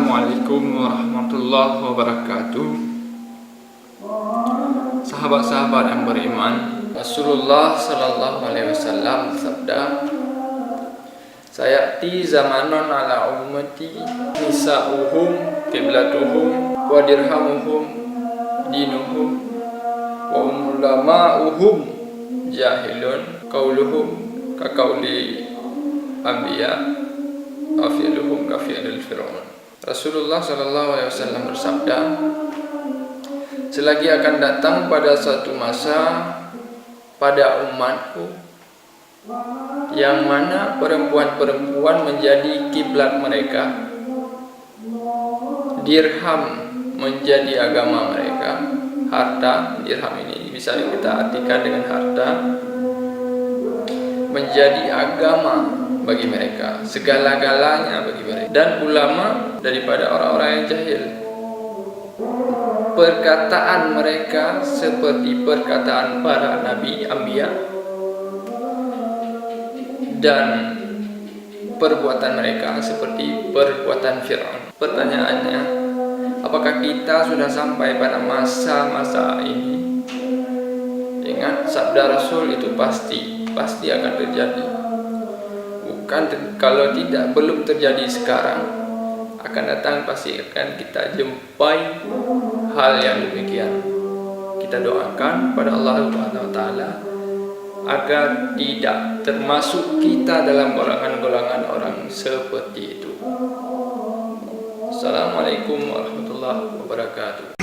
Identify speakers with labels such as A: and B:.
A: Assalamualaikum warahmatullahi wabarakatuh. Sahabat-sahabat yang beriman, Rasulullah sallallahu alaihi wasallam sabda, "Sayati zamanon ala ummati nisa'uhum qiblatuhum wa dirhamuhum dinuhum wa ulama'uhum jahilun qauluhum ka qauli anbiya afiluhum kafi'il fir'aun." Rasulullah sallallahu alaihi wasallam bersabda, selagi akan datang pada suatu masa pada umatku yang mana perempuan-perempuan menjadi kiblat mereka, dirham menjadi agama mereka, harta, dirham ini bisa kita artikan dengan harta, menjadi agama bagi mereka, segala-galanya bagi mereka, dan ulama daripada orang-orang yang jahil. Perkataan mereka seperti perkataan para nabi, anbiya, dan perbuatan mereka seperti perbuatan Fir'aun. Pertanyaannya, apakah kita sudah sampai pada masa-masa ini? Ingat, sabda Rasul itu pasti akan terjadi. Bukan kalau tidak, belum terjadi sekarang, akan datang, pasti akan kita jumpai hal yang demikian. Kita doakan pada Allah Subhanahu wa taala agar tidak termasuk kita dalam golongan-golongan orang seperti itu. Assalamualaikum warahmatullahi wabarakatuh.